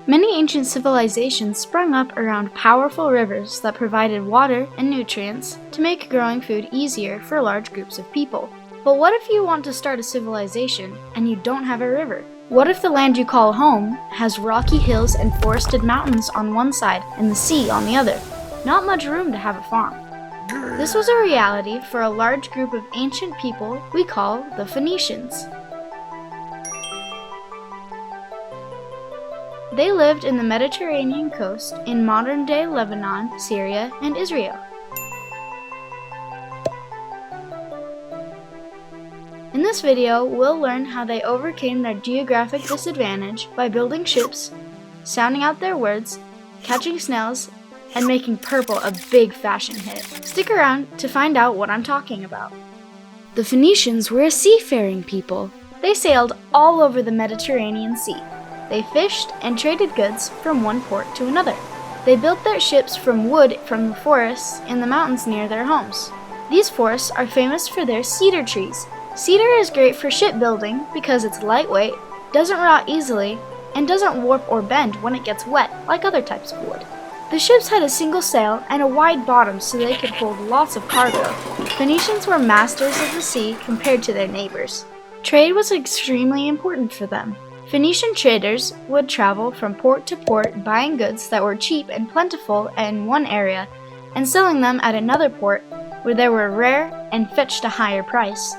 Many ancient civilizations sprung up around powerful rivers that provided water and nutrients to make growing food easier for large groups of people. But what if you want to start a civilization and you don't have a river? What if the land you call home has rocky hills and forested mountains on one side and the sea on the other? Not much room to have a farm. This was a reality for a large group of ancient people we call the Phoenicians. They lived in the Mediterranean coast in modern-day Lebanon, Syria, and Israel. In this video, we'll learn how they overcame their geographic disadvantage by building ships, sounding out their words, catching snails, and making purple a big fashion hit. Stick around to find out what I'm talking about. The Phoenicians were a seafaring people. They sailed all over the Mediterranean Sea. They fished and traded goods from one port to another. They built their ships from wood from the forests in the mountains near their homes. These forests are famous for their cedar trees. Cedar is great for shipbuilding because it's lightweight, doesn't rot easily, and doesn't warp or bend when it gets wet like other types of wood. The ships had a single sail and a wide bottom so they could hold lots of cargo. Phoenicians were masters of the sea compared to their neighbors. Trade was extremely important for them. Phoenician traders would travel from port to port buying goods that were cheap and plentiful in one area and selling them at another port where they were rare and fetched a higher price.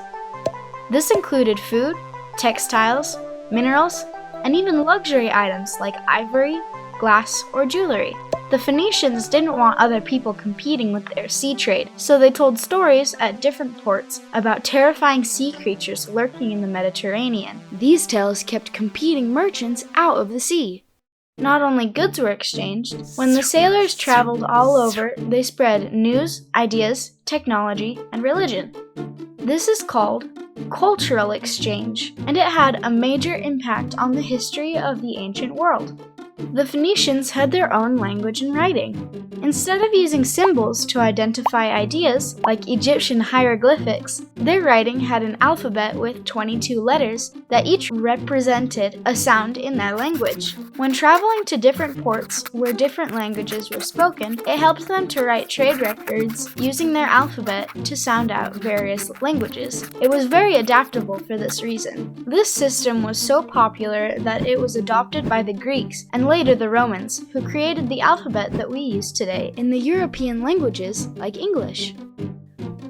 This included food, textiles, minerals, and even luxury items like ivory, glass, or jewelry. The Phoenicians didn't want other people competing with their sea trade, so they told stories at different ports about terrifying sea creatures lurking in the Mediterranean. These tales kept competing merchants out of the sea. Not only goods were exchanged, when the sailors traveled all over, they spread news, ideas, technology, and religion. This is called cultural exchange, and it had a major impact on the history of the ancient world. The Phoenicians had their own language and writing. Instead of using symbols to identify ideas, like Egyptian hieroglyphics, their writing had an alphabet with 22 letters that each represented a sound in their language. When traveling to different ports where different languages were spoken, it helped them to write trade records using their alphabet to sound out various languages. It was very adaptable for this reason. This system was so popular that it was adopted by the Greeks and later the Romans, who created the alphabet that we use today in the European languages like English.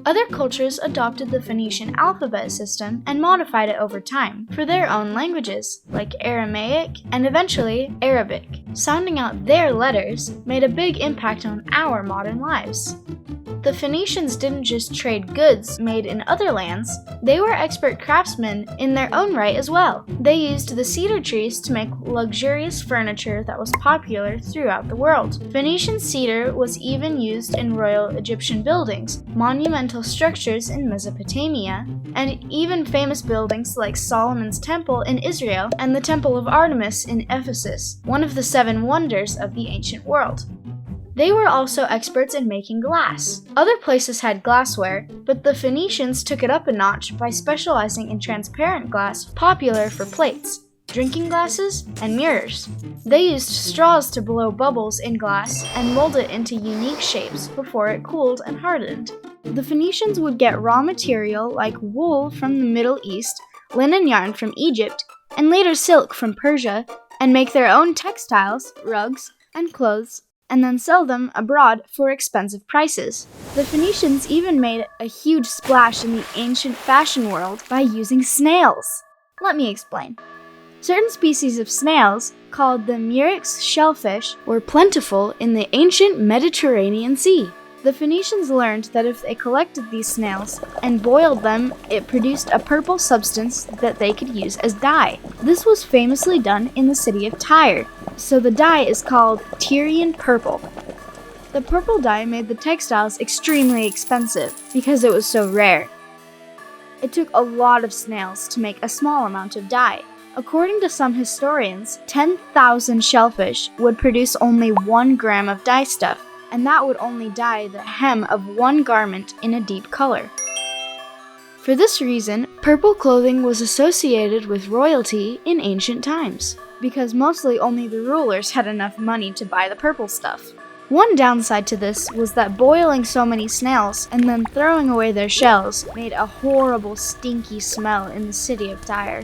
Other cultures adopted the Phoenician alphabet system and modified it over time for their own languages, like Aramaic and eventually Arabic. Sounding out their letters made a big impact on our modern lives. The Phoenicians didn't just trade goods made in other lands, they were expert craftsmen in their own right as well. They used the cedar trees to make luxurious furniture that was popular throughout the world. Phoenician cedar was even used in royal Egyptian buildings, monumental structures in Mesopotamia, and even famous buildings like Solomon's Temple in Israel and the Temple of Artemis in Ephesus, one of the 7 wonders of the ancient world. They were also experts in making glass. Other places had glassware, but the Phoenicians took it up a notch by specializing in transparent glass popular for plates, drinking glasses, and mirrors. They used straws to blow bubbles in glass and mold it into unique shapes before it cooled and hardened. The Phoenicians would get raw material like wool from the Middle East, linen yarn from Egypt, and later silk from Persia, and make their own textiles, rugs, and clothes, and then sell them abroad for expensive prices. The Phoenicians even made a huge splash in the ancient fashion world by using snails. Let me explain. Certain species of snails, called the Murex shellfish, were plentiful in the ancient Mediterranean Sea. The Phoenicians learned that if they collected these snails and boiled them, it produced a purple substance that they could use as dye. This was famously done in the city of Tyre, so the dye is called Tyrian purple. The purple dye made the textiles extremely expensive because it was so rare. It took a lot of snails to make a small amount of dye. According to some historians, 10,000 shellfish would produce only 1 gram of dye stuff, and that would only dye the hem of one garment in a deep color. For this reason, purple clothing was associated with royalty in ancient times. because mostly only the rulers had enough money to buy the purple stuff. One downside to this was that boiling so many snails and then throwing away their shells made a horrible stinky smell in the city of Tyre.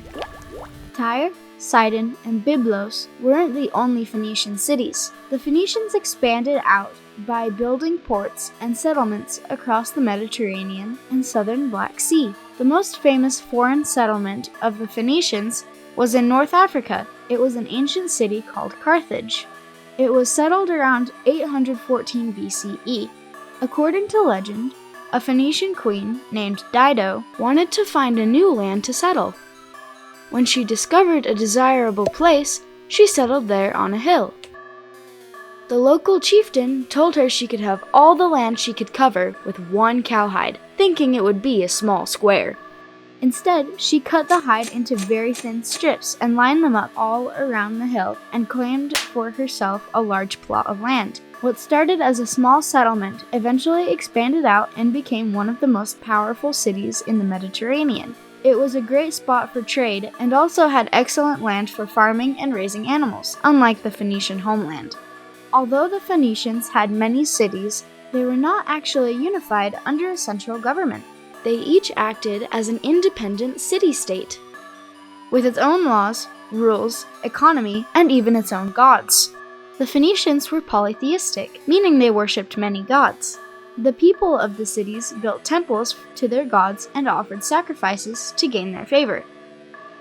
Tyre, Sidon, and Byblos weren't the only Phoenician cities. The Phoenicians expanded out by building ports and settlements across the Mediterranean and southern Black Sea. The most famous foreign settlement of the Phoenicians was in North Africa. It was an ancient city called Carthage. It was settled around 814 BCE. According to legend, a Phoenician queen named Dido wanted to find a new land to settle. When she discovered a desirable place, she settled there on a hill. The local chieftain told her she could have all the land she could cover with one cowhide, thinking it would be a small square. Instead, she cut the hide into very thin strips and lined them up all around the hill and claimed for herself a large plot of land. What started as a small settlement eventually expanded out and became one of the most powerful cities in the Mediterranean. It was a great spot for trade and also had excellent land for farming and raising animals, unlike the Phoenician homeland. Although the Phoenicians had many cities, they were not actually unified under a central government. They each acted as an independent city-state, with its own laws, rules, economy, and even its own gods. The Phoenicians were polytheistic, meaning they worshipped many gods. The people of the cities built temples to their gods and offered sacrifices to gain their favor.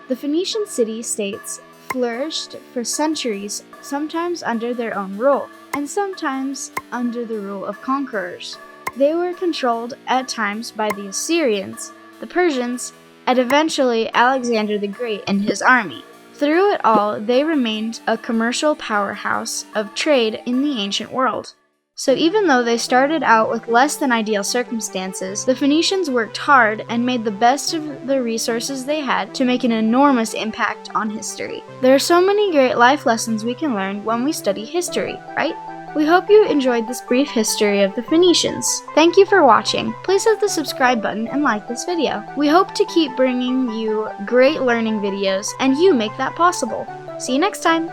The Phoenician city-states flourished for centuries, sometimes under their own rule, and sometimes under the rule of conquerors. They were controlled at times by the Assyrians, the Persians, and eventually Alexander the Great and his army. Through it all, they remained a commercial powerhouse of trade in the ancient world. So even though they started out with less than ideal circumstances, the Phoenicians worked hard and made the best of the resources they had to make an enormous impact on history. There are so many great life lessons we can learn when we study history, right? We hope you enjoyed this brief history of the Phoenicians. Thank you for watching. Please hit the subscribe button and like this video. We hope to keep bringing you great learning videos, and you make that possible. See you next time!